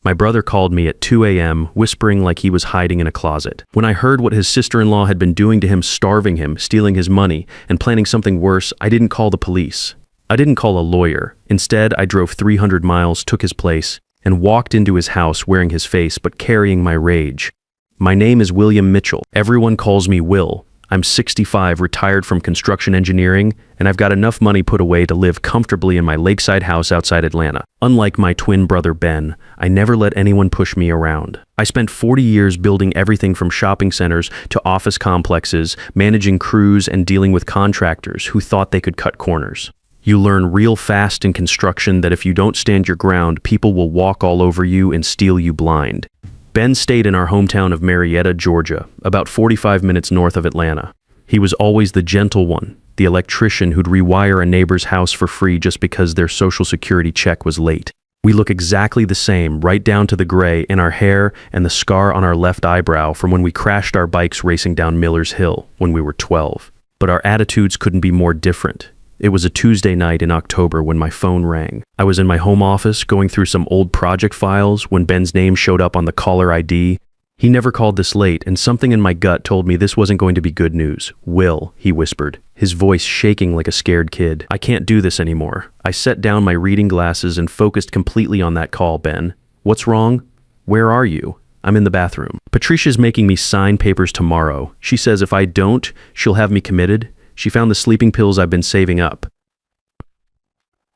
My brother called me at 2 a.m., whispering like he was hiding in a closet. When I heard what his sister-in-law had been doing to him, starving him, stealing his money, and planning something worse, I didn't call the police. I didn't call a lawyer. Instead, I drove 300 miles, took his place, and walked into his house wearing his face but carrying my rage. My name is William Mitchell. Everyone calls me Will. I'm 65, retired from construction engineering, and I've got enough money put away to live comfortably in my lakeside house outside Atlanta. Unlike my twin brother Ben, I never let anyone push me around. I spent 40 years building everything from shopping centers to office complexes, managing crews and dealing with contractors who thought they could cut corners. You learn real fast in construction that if you don't stand your ground, people will walk all over you and steal you blind. Ben stayed in our hometown of Marietta, Georgia, about 45 minutes north of Atlanta. He was always the gentle one, the electrician who'd rewire a neighbor's house for free just because their Social Security check was late. We look exactly the same, right down to the gray in our hair and the scar on our left eyebrow from when we crashed our bikes racing down Miller's Hill when we were 12. But our attitudes couldn't be more different. It was a Tuesday night in October when my phone rang. I was in my home office going through some old project files when Ben's name showed up on the caller ID. He never called this late, and something in my gut told me this wasn't going to be good news. "Will," he whispered, his voice shaking like a scared kid. "I can't do this anymore." I set down my reading glasses and focused completely on that call. "Ben, what's wrong? Where are you?" "I'm in the bathroom. Patricia's making me sign papers tomorrow. She says if I don't, she'll have me committed. She found the sleeping pills I've been saving up."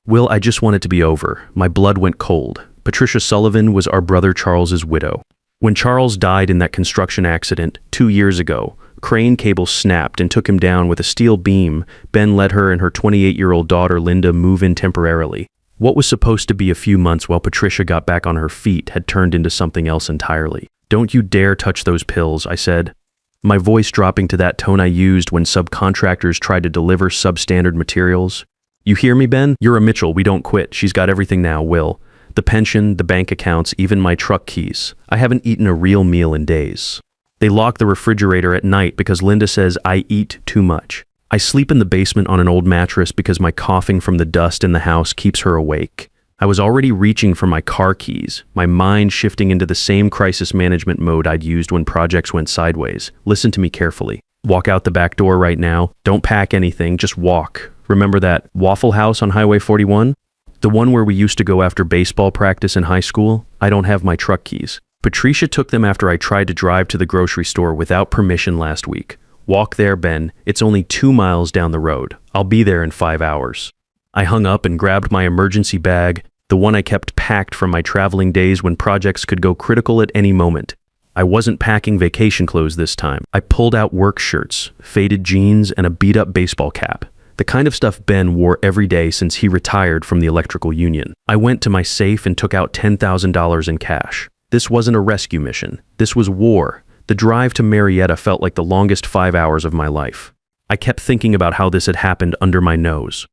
"Will, I just want it to be over." My blood went cold. Patricia Sullivan was our brother Charles's widow. When Charles died in that construction accident 2 years ago, crane cables snapped and took him down with a steel beam. Ben let her and her 28-year-old daughter Linda move in temporarily. What was supposed to be a few months while Patricia got back on her feet had turned into something else entirely. "Don't you dare touch those pills," I said, my voice dropping to that tone I used when subcontractors tried to deliver substandard materials. "You hear me, Ben? You're a Mitchell. We don't quit. She's got everything now, Will. The pension, the bank accounts, even my truck keys. I haven't eaten a real meal in days. They lock the refrigerator at night because Linda says I eat too much. I sleep in the basement on an old mattress because my coughing from the dust in the house keeps her awake. I was already reaching for my car keys, my mind shifting into the same crisis management mode I'd used when projects went sideways. Listen to me carefully. Walk out the back door right now. Don't pack anything, just walk. Remember that Waffle House on Highway 41? The one where we used to go after baseball practice in high school? I don't have my truck keys. Patricia took them after I tried to drive to the grocery store without permission last week. Walk there, Ben. It's only 2 miles down the road. I'll be there in 5 hours. I hung up and grabbed my emergency bag, the one I kept packed from my traveling days when projects could go critical at any moment. I wasn't packing vacation clothes this time. I pulled out work shirts, faded jeans, and a beat-up baseball cap. The kind of stuff Ben wore every day since he retired from the electrical union. I went to my safe and took out $10,000 in cash. This wasn't a rescue mission. This was war. The drive to Marietta felt like the longest 5 hours of my life. I kept thinking about how this had happened under my nose.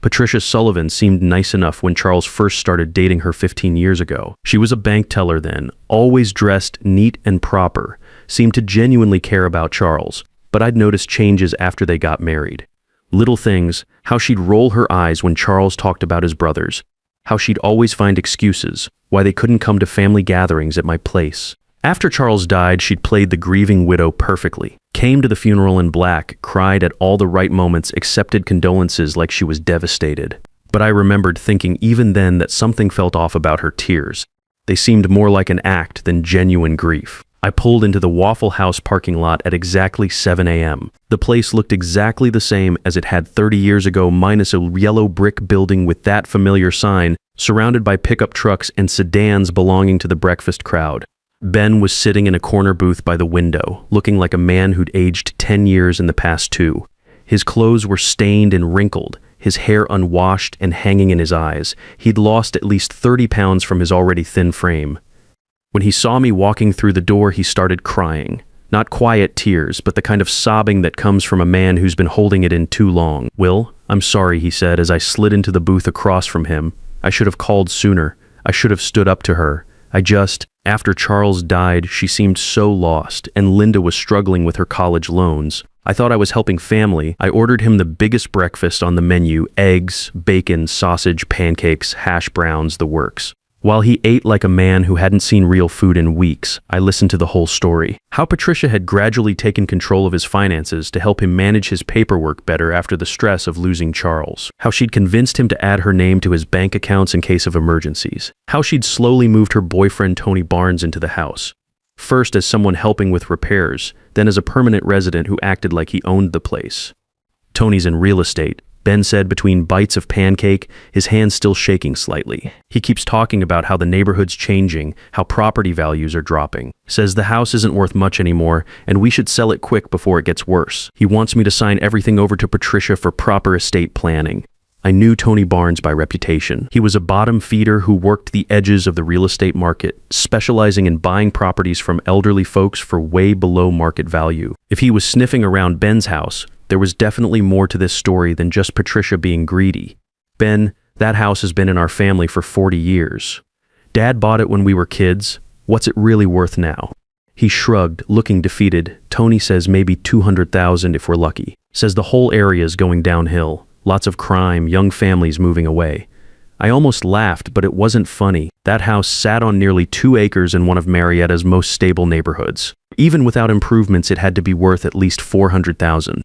Patricia Sullivan seemed nice enough when Charles first started dating her 15 years ago. She was a bank teller then, always dressed neat and proper, seemed to genuinely care about Charles, but I'd noticed changes after they got married. Little things, how she'd roll her eyes when Charles talked about his brothers, how she'd always find excuses, why they couldn't come to family gatherings at my place. After Charles died, she'd played the grieving widow perfectly, came to the funeral in black, cried at all the right moments, accepted condolences like she was devastated. But I remembered thinking even then that something felt off about her tears. They seemed more like an act than genuine grief. I pulled into the Waffle House parking lot at exactly 7 a.m. The place looked exactly the same as it had 30 years ago, minus a yellow brick building with that familiar sign, surrounded by pickup trucks and sedans belonging to the breakfast crowd. Ben was sitting in a corner booth by the window, looking like a man who'd aged 10 years in the past 2. His clothes were stained and wrinkled, his hair unwashed and hanging in his eyes. He'd lost at least 30 pounds from his already thin frame. When he saw me walking through the door, he started crying. Not quiet tears, but the kind of sobbing that comes from a man who's been holding it in too long. "Will, I'm sorry," he said as I slid into the booth across from him. "I should have called sooner. I should have stood up to her. After Charles died, she seemed so lost, and Linda was struggling with her college loans. I thought I was helping family. I ordered him the biggest breakfast on the menu, eggs, bacon, sausage, pancakes, hash browns, the works. While he ate like a man who hadn't seen real food in weeks, I listened to the whole story. How Patricia had gradually taken control of his finances to help him manage his paperwork better after the stress of losing Charles. How she'd convinced him to add her name to his bank accounts in case of emergencies. How she'd slowly moved her boyfriend Tony Barnes into the house. First as someone helping with repairs, then as a permanent resident who acted like he owned the place. Tony's in real estate, Ben said between bites of pancake, his hands still shaking slightly. He keeps talking about how the neighborhood's changing, how property values are dropping. Says the house isn't worth much anymore, and we should sell it quick before it gets worse. He wants me to sign everything over to Patricia for proper estate planning. I knew Tony Barnes by reputation. He was a bottom feeder who worked the edges of the real estate market, specializing in buying properties from elderly folks for way below market value. If he was sniffing around Ben's house, there was definitely more to this story than just Patricia being greedy. Ben, that house has been in our family for 40 years. Dad bought it when we were kids. What's it really worth now? He shrugged, looking defeated. Tony says maybe $200,000 if we're lucky. Says the whole area is going downhill. Lots of crime, young families moving away. I almost laughed, but it wasn't funny. That house sat on nearly 2 acres in one of Marietta's most stable neighborhoods. Even without improvements, it had to be worth at least $400,000.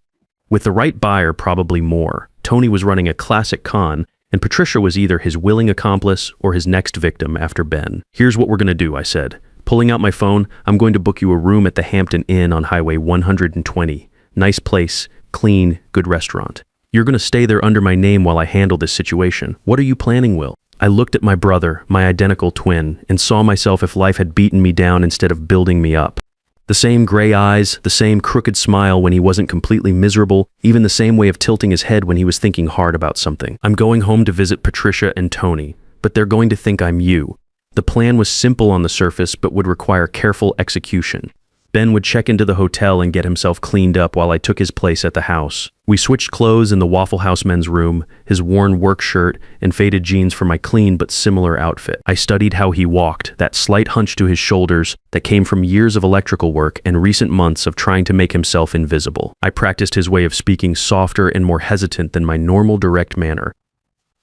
With the right buyer, probably more. Tony was running a classic con, and Patricia was either his willing accomplice or his next victim after Ben. Here's what we're gonna do, I said. Pulling out my phone, I'm going to book you a room at the Hampton Inn on Highway 120. Nice place, clean, good restaurant. You're gonna stay there under my name while I handle this situation. What are you planning, Will? I looked at my brother, my identical twin, and saw myself if life had beaten me down instead of building me up. The same gray eyes, the same crooked smile when he wasn't completely miserable, even the same way of tilting his head when he was thinking hard about something. I'm going home to visit Patricia and Tony, but they're going to think I'm you. The plan was simple on the surface, but would require careful execution. Ben would check into the hotel and get himself cleaned up while I took his place at the house. We switched clothes in the Waffle House men's room, his worn work shirt and faded jeans for my clean but similar outfit. I studied how he walked, that slight hunch to his shoulders that came from years of electrical work and recent months of trying to make himself invisible. I practiced his way of speaking softer and more hesitant than my normal direct manner.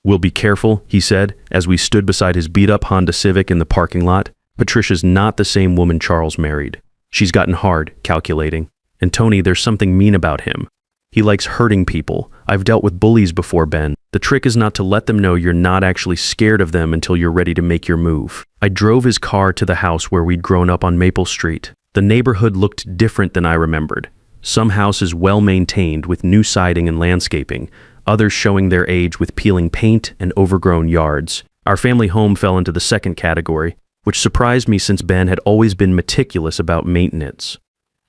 "We'll be careful," he said, as we stood beside his beat-up Honda Civic in the parking lot. "Patricia's not the same woman Charles married. She's gotten hard, calculating. And Tony, there's something mean about him. He likes hurting people. I've dealt with bullies before, Ben. The trick is not to let them know you're not actually scared of them until you're ready to make your move." I drove his car to the house where we'd grown up on Maple Street. The neighborhood looked different than I remembered. Some houses well-maintained with new siding and landscaping, others showing their age with peeling paint and overgrown yards. Our family home fell into the second category, which surprised me since Ben had always been meticulous about maintenance.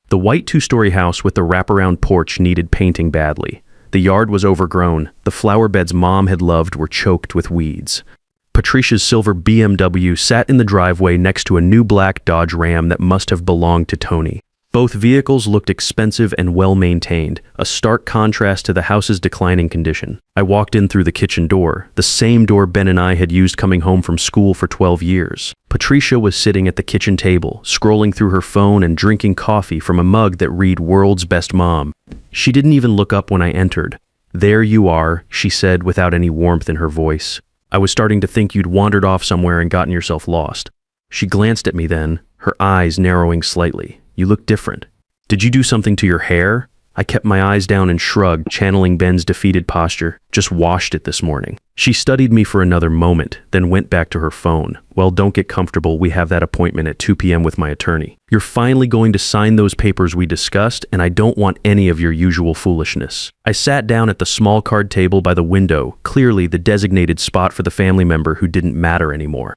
The white 2-story house with the wraparound porch needed painting badly. The yard was overgrown. The flower beds Mom had loved were choked with weeds. Patricia's silver BMW sat in the driveway next to a new black Dodge Ram that must have belonged to Tony. Both vehicles looked expensive and well-maintained, a stark contrast to the house's declining condition. I walked in through the kitchen door, the same door Ben and I had used coming home from school for 12 years. Patricia was sitting at the kitchen table, scrolling through her phone and drinking coffee from a mug that read "World's Best Mom." She didn't even look up when I entered. "There you are," she said without any warmth in her voice. "I was starting to think you'd wandered off somewhere and gotten yourself lost." She glanced at me then, her eyes narrowing slightly. "You look different. Did you do something to your hair?" I kept my eyes down and shrugged, channeling Ben's defeated posture. "Just washed it this morning." She studied me for another moment, then went back to her phone. "Well, don't get comfortable. We have that appointment at 2 p.m. with my attorney. You're finally going to sign those papers we discussed, and I don't want any of your usual foolishness." I sat down at the small card table by the window, clearly the designated spot for the family member who didn't matter anymore.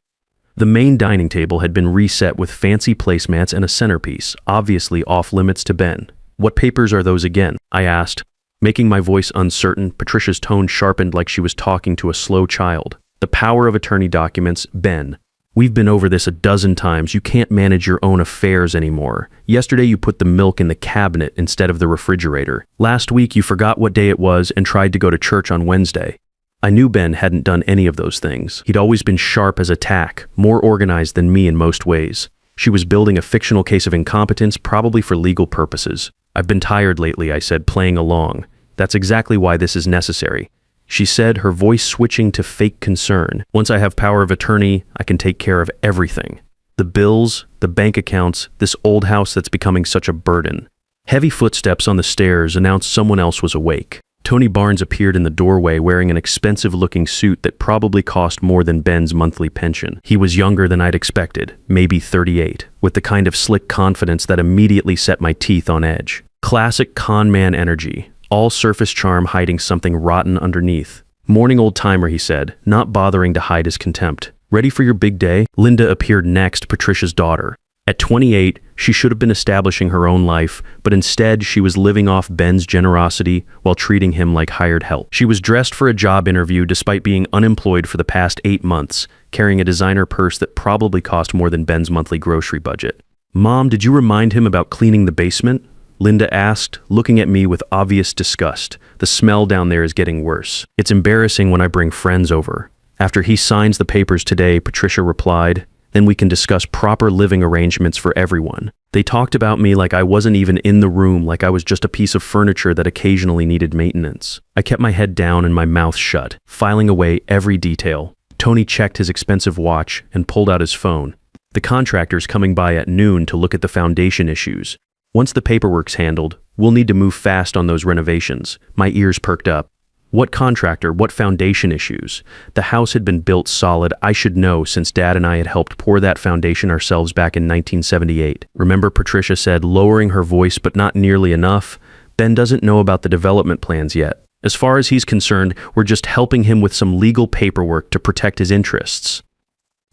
The main dining table had been reset with fancy placemats and a centerpiece, obviously off limits to Ben. "What papers are those again?" I asked. Making my voice uncertain, Patricia's tone sharpened like she was talking to a slow child. "The power of attorney documents, Ben. We've been over this a dozen times. You can't manage your own affairs anymore. Yesterday you put the milk in the cabinet instead of the refrigerator. Last week you forgot what day it was and tried to go to church on Wednesday." I knew Ben hadn't done any of those things. He'd always been sharp as a tack, more organized than me in most ways. She was building a fictional case of incompetence, probably for legal purposes. "I've been tired lately," I said, playing along. "That's exactly why this is necessary." she said, her voice switching to fake concern. Once I have power of attorney, I can take care of everything. The bills, the bank accounts, this old house that's becoming such a burden. Heavy footsteps on the stairs announced someone else was awake. Tony Barnes appeared in the doorway wearing an expensive-looking suit that probably cost more than Ben's monthly pension. He was younger than I'd expected, maybe 38, with the kind of slick confidence that immediately set my teeth on edge. Classic con man energy, all surface charm hiding something rotten underneath. "Morning, old-timer," he said, not bothering to hide his contempt. "Ready for your big day?" Linda appeared next, Patricia's daughter. At 28, she should have been establishing her own life, but instead she was living off Ben's generosity while treating him like hired help. She was dressed for a job interview despite being unemployed for the past 8 months, carrying a designer purse that probably cost more than Ben's monthly grocery budget. "Mom, did you remind him about cleaning the basement?" Linda asked, looking at me with obvious disgust. "The smell down there is getting worse. It's embarrassing when I bring friends over." "After he signs the papers today," Patricia replied, "then we can discuss proper living arrangements for everyone." They talked about me like I wasn't even in the room, like I was just a piece of furniture that occasionally needed maintenance. I kept my head down and my mouth shut, filing away every detail. Tony checked his expensive watch and pulled out his phone. "The contractor's coming by at noon to look at the foundation issues. Once the paperwork's handled, we'll need to move fast on those renovations." My ears perked up. What contractor? What foundation issues? The house had been built solid. I should know since Dad and I had helped pour that foundation ourselves back in 1978. "Remember," Patricia said, lowering her voice but not nearly enough, "Ben doesn't know about the development plans yet. As far as he's concerned, we're just helping him with some legal paperwork to protect his interests."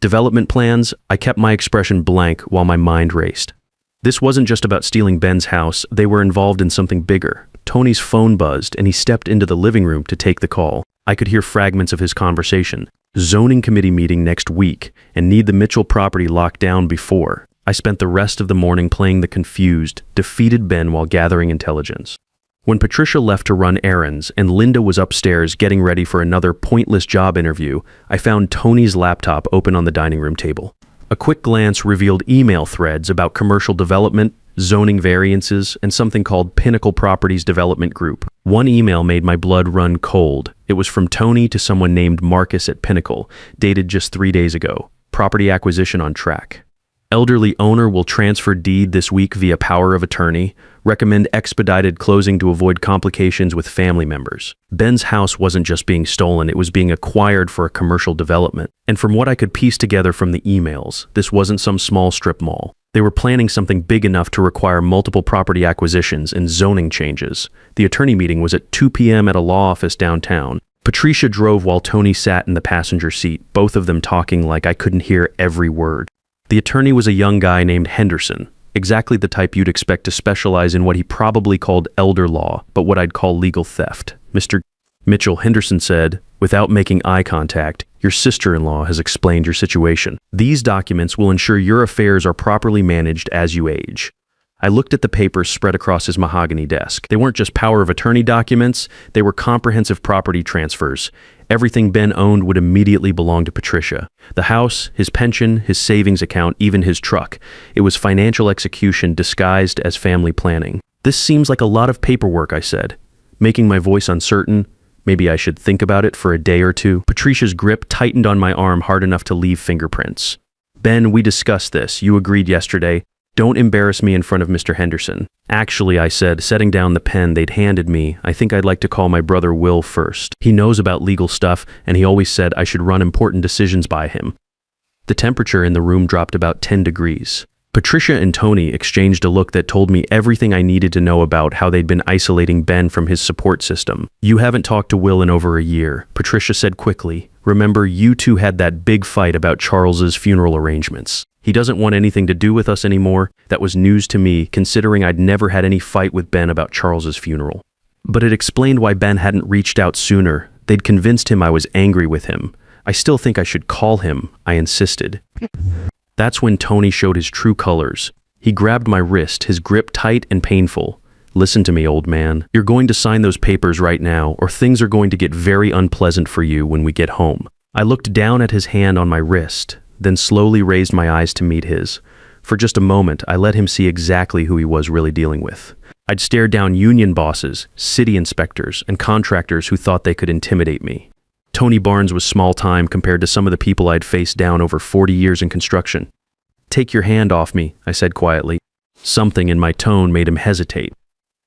"Development plans?" I kept my expression blank while my mind raced. This wasn't just about stealing Ben's house. They were involved in something bigger. Tony's phone buzzed, and he stepped into the living room to take the call. I could hear fragments of his conversation. "Zoning committee meeting next week, and need the Mitchell property locked down before." I spent the rest of the morning playing the confused, defeated Ben while gathering intelligence. When Patricia left to run errands, and Linda was upstairs getting ready for another pointless job interview, I found Tony's laptop open on the dining room table. A quick glance revealed email threads about commercial development, zoning variances, and something called Pinnacle Properties Development Group. One email made my blood run cold. It was from Tony to someone named Marcus at Pinnacle, dated just 3 days ago. "Property acquisition on track. Elderly owner will transfer deed this week via power of attorney. Recommend expedited closing to avoid complications with family members." Ben's house wasn't just being stolen, it was being acquired for a commercial development. And from what I could piece together from the emails, this wasn't some small strip mall. They were planning something big enough to require multiple property acquisitions and zoning changes. The attorney meeting was at 2 p.m. at a law office downtown. Patricia drove while Tony sat in the passenger seat, both of them talking like I couldn't hear every word. The attorney was a young guy named Henderson, exactly the type you'd expect to specialize in what he probably called elder law, but what I'd call legal theft. "Mr. Mitchell," Henderson said, without making eye contact, "your sister-in-law has explained your situation. These documents will ensure your affairs are properly managed as you age." I looked at the papers spread across his mahogany desk. They weren't just power of attorney documents, they were comprehensive property transfers. Everything Ben owned would immediately belong to Patricia. The house, his pension, his savings account, even his truck. It was financial execution disguised as family planning. "This seems like a lot of paperwork," I said, making my voice uncertain. Maybe I should think about it for a day or two. Patricia's grip tightened on my arm hard enough to leave fingerprints. "Ben, we discussed this. You agreed yesterday. Don't embarrass me in front of Mr. Henderson." "Actually," I said, setting down the pen they'd handed me, "I think I'd like to call my brother Will first. He knows about legal stuff, and he always said I should run important decisions by him." The temperature in the room dropped about 10 degrees. Patricia and Tony exchanged a look that told me everything I needed to know about how they'd been isolating Ben from his support system. "You haven't talked to Will in over a year," Patricia said quickly. "Remember, you two had that big fight about Charles's funeral arrangements. He doesn't want anything to do with us anymore." That was news to me, considering I'd never had any fight with Ben about Charles's funeral. But it explained why Ben hadn't reached out sooner. They'd convinced him I was angry with him. "I still think I should call him," I insisted. That's when Tony showed his true colors. He grabbed my wrist, his grip tight and painful. "Listen to me, old man. You're going to sign those papers right now, or things are going to get very unpleasant for you when we get home." I looked down at his hand on my wrist, then slowly raised my eyes to meet his. For just a moment, I let him see exactly who he was really dealing with. I'd stared down union bosses, city inspectors, and contractors who thought they could intimidate me. Tony Barnes was small time compared to some of the people I'd faced down over 40 years in construction. "Take your hand off me," I said quietly. Something in my tone made him hesitate.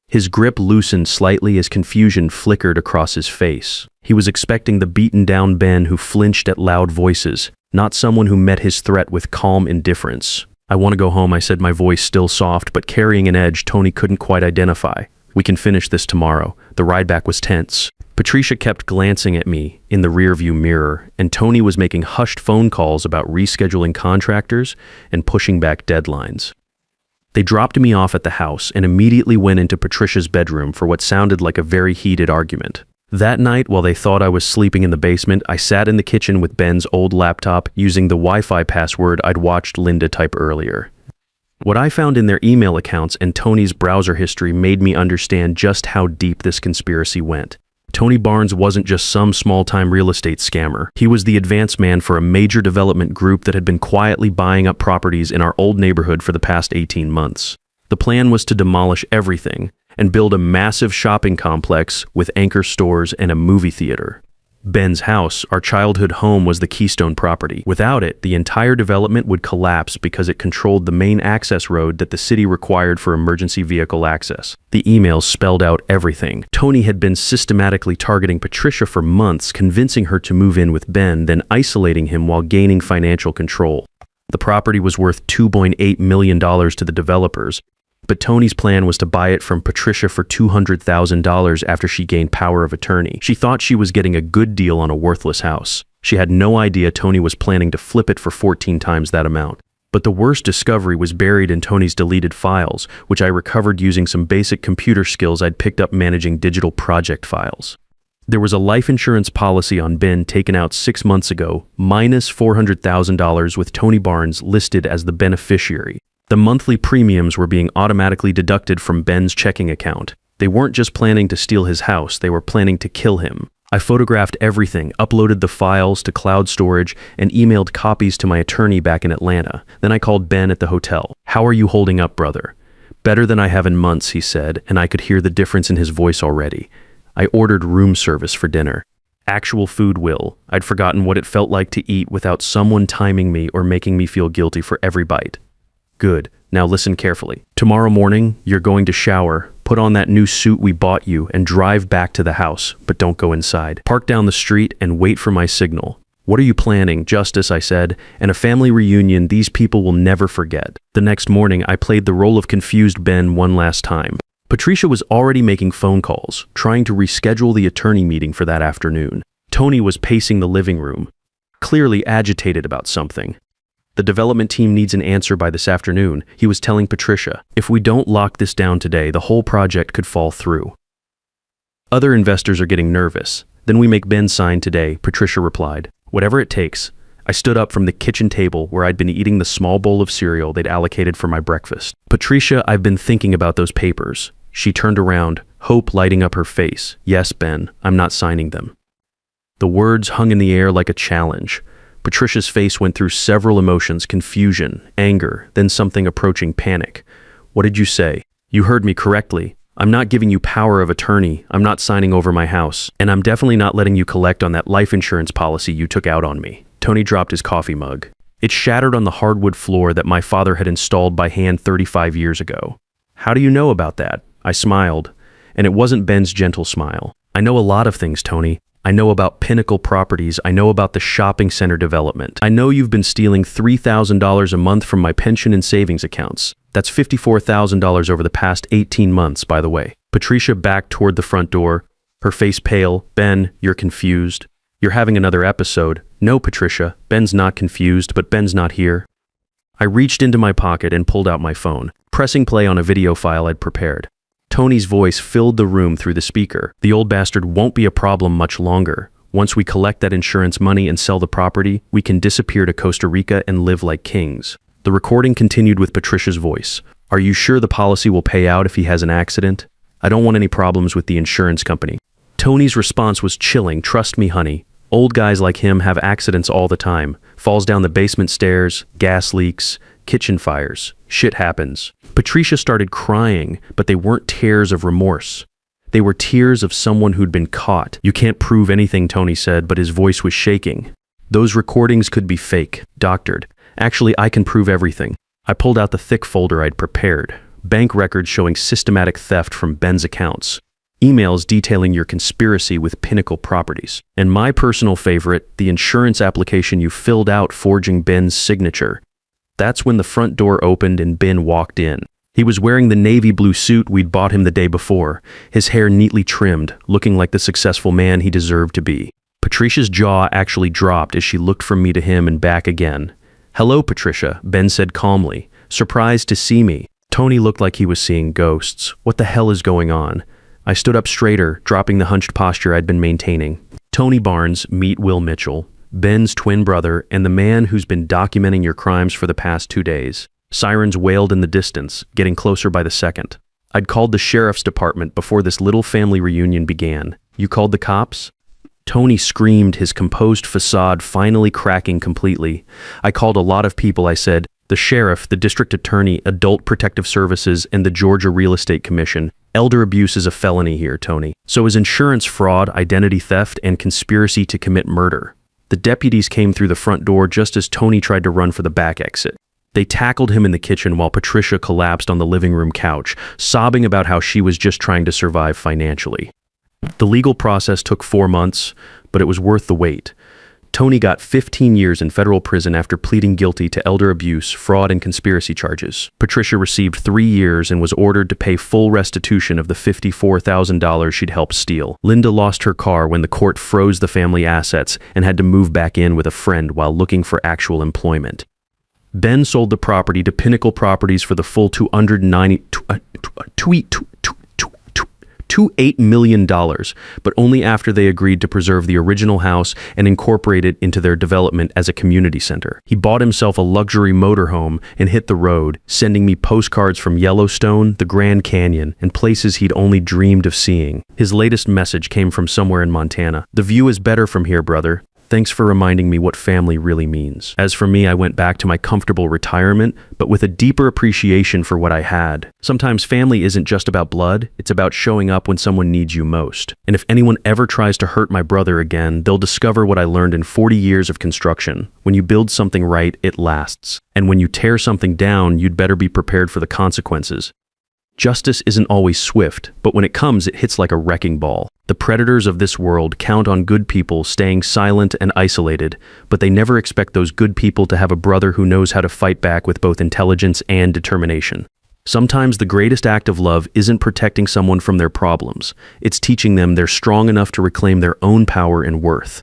His grip loosened slightly as confusion flickered across his face. He was expecting the beaten-down Ben who flinched at loud voices, not someone who met his threat with calm indifference. "I want to go home," I said, my voice still soft, but carrying an edge Tony couldn't quite identify. "We can finish this tomorrow." The ride back was tense. Patricia kept glancing at me in the rearview mirror, and Tony was making hushed phone calls about rescheduling contractors and pushing back deadlines. They dropped me off at the house and immediately went into Patricia's bedroom for what sounded like a very heated argument. That night, while they thought I was sleeping in the basement, I sat in the kitchen with Ben's old laptop using the Wi-Fi password I'd watched Linda type earlier. What I found in their email accounts and Tony's browser history made me understand just how deep this conspiracy went. Tony Barnes wasn't just some small-time real estate scammer. He was the advance man for a major development group that had been quietly buying up properties in our old neighborhood for the past 18 months. The plan was to demolish everything and build a massive shopping complex with anchor stores and a movie theater. Ben's house, our childhood home, was the keystone property. Without it, the entire development would collapse because it controlled the main access road that the city required for emergency vehicle access. The emails spelled out everything. Tony had been systematically targeting Patricia for months, convincing her to move in with Ben, then isolating him while gaining financial control. The property was worth $2.8 million to the developers, but Tony's plan was to buy it from Patricia for $200,000 after she gained power of attorney. She thought she was getting a good deal on a worthless house. She had no idea Tony was planning to flip it for 14 times that amount. But the worst discovery was buried in Tony's deleted files, which I recovered using some basic computer skills I'd picked up managing digital project files. There was a life insurance policy on Ben taken out 6 months ago, minus $400,000, with Tony Barnes listed as the beneficiary. The monthly premiums were being automatically deducted from Ben's checking account. They weren't just planning to steal his house, they were planning to kill him. I photographed everything, uploaded the files to cloud storage, and emailed copies to my attorney back in Atlanta. Then I called Ben at the hotel. "How are you holding up, brother?" "Better than I have in months," he said, and I could hear the difference in his voice already. I ordered room service for dinner. Actual food, Will. I'd forgotten what it felt like to eat without someone timing me or making me feel guilty for every bite. "Good. Now listen carefully. Tomorrow morning, you're going to shower, put on that new suit we bought you, and drive back to the house, but don't go inside. Park down the street and wait for my signal." "What are you planning, Justice?" I said, "and a family reunion these people will never forget." The next morning, I played the role of confused Ben one last time. Patricia was already making phone calls, trying to reschedule the attorney meeting for that afternoon. Tony was pacing the living room, clearly agitated about something. "The development team needs an answer by this afternoon," he was telling Patricia. "If we don't lock this down today, the whole project could fall through. Other investors are getting nervous. Then we make Ben sign today," Patricia replied. "Whatever it takes." I stood up from the kitchen table where I'd been eating the small bowl of cereal they'd allocated for my breakfast. "Patricia, I've been thinking about those papers." She turned around, hope lighting up her face. "Yes, Ben, I'm not signing them." The words hung in the air like a challenge. Patricia's face went through several emotions: confusion, anger, then something approaching panic. "What did you say?" "You heard me correctly. I'm not giving you power of attorney, I'm not signing over my house, and I'm definitely not letting you collect on that life insurance policy you took out on me." Tony dropped his coffee mug. It shattered on the hardwood floor that my father had installed by hand 35 years ago. "How do you know about that?" I smiled, and it wasn't Ben's gentle smile. "I know a lot of things, Tony. I know about Pinnacle Properties. I know about the shopping center development. I know you've been stealing $3,000 a month from my pension and savings accounts. That's $54,000 over the past 18 months, by the way." Patricia backed toward the front door, her face pale. "Ben, you're confused. You're having another episode." "No, Patricia, Ben's not confused, but Ben's not here." I reached into my pocket and pulled out my phone, pressing play on a video file I'd prepared. Tony's voice filled the room through the speaker. "The old bastard won't be a problem much longer. Once we collect that insurance money and sell the property, we can disappear to Costa Rica and live like kings." The recording continued with Patricia's voice. "Are you sure the policy will pay out if he has an accident? I don't want any problems with the insurance company." Tony's response was chilling. "Trust me, honey. Old guys like him have accidents all the time. Falls down the basement stairs, gas leaks, kitchen fires. Shit happens. Patricia started crying, but they weren't tears of remorse. They were tears of someone who'd been caught. You can't prove anything, Tony said, but his voice was shaking. Those recordings could be fake, doctored. Actually, I can prove everything. I pulled out the thick folder I'd prepared. Bank records showing systematic theft from Ben's accounts. Emails detailing your conspiracy with Pinnacle Properties. And my personal favorite, the insurance application you filled out forging Ben's signature. That's when the front door opened and Ben walked in. He was wearing the navy blue suit we'd bought him the day before, his hair neatly trimmed, looking like the successful man he deserved to be. Patricia's jaw actually dropped as she looked from me to him and back again. "Hello, Patricia," Ben said calmly, surprised to see me. Tony looked like he was seeing ghosts. What the hell is going on? I stood up straighter, dropping the hunched posture I'd been maintaining. Tony Barnes, meet Will Mitchell, Ben's twin brother, and the man who's been documenting your crimes for the past 2 days. Sirens wailed in the distance, getting closer by the second. I'd called the sheriff's department before this little family reunion began. "You called the cops?" Tony screamed, his composed facade finally cracking completely. "I called a lot of people," I said. "The sheriff, the district attorney, Adult Protective Services, and the Georgia Real Estate Commission. Elder abuse is a felony here, Tony. So is insurance fraud, identity theft, and conspiracy to commit murder." The deputies came through the front door just as Tony tried to run for the back exit. They tackled him in the kitchen while Patricia collapsed on the living room couch, sobbing about how she was just trying to survive financially. The legal process took 4 months, but it was worth the wait. Tony got 15 years in federal prison after pleading guilty to elder abuse, fraud, and conspiracy charges. Patricia received 3 years and was ordered to pay full restitution of the $54,000 she'd helped steal. Linda lost her car when the court froze the family assets and had to move back in with a friend while looking for actual employment. Ben sold the property to Pinnacle Properties for the full $2.8 million, but only after they agreed to preserve the original house and incorporate it into their development as a community center. He bought himself a luxury motorhome and hit the road, sending me postcards from Yellowstone, the Grand Canyon, and places he'd only dreamed of seeing. His latest message came from somewhere in Montana. "The view is better from here, brother. Thanks for reminding me what family really means." As for me, I went back to my comfortable retirement, but with a deeper appreciation for what I had. Sometimes family isn't just about blood, it's about showing up when someone needs you most. And if anyone ever tries to hurt my brother again, they'll discover what I learned in 40 years of construction. When you build something right, it lasts. And when you tear something down, you'd better be prepared for the consequences. Justice isn't always swift, but when it comes, it hits like a wrecking ball. The predators of this world count on good people staying silent and isolated, but they never expect those good people to have a brother who knows how to fight back with both intelligence and determination. Sometimes the greatest act of love isn't protecting someone from their problems. It's teaching them they're strong enough to reclaim their own power and worth.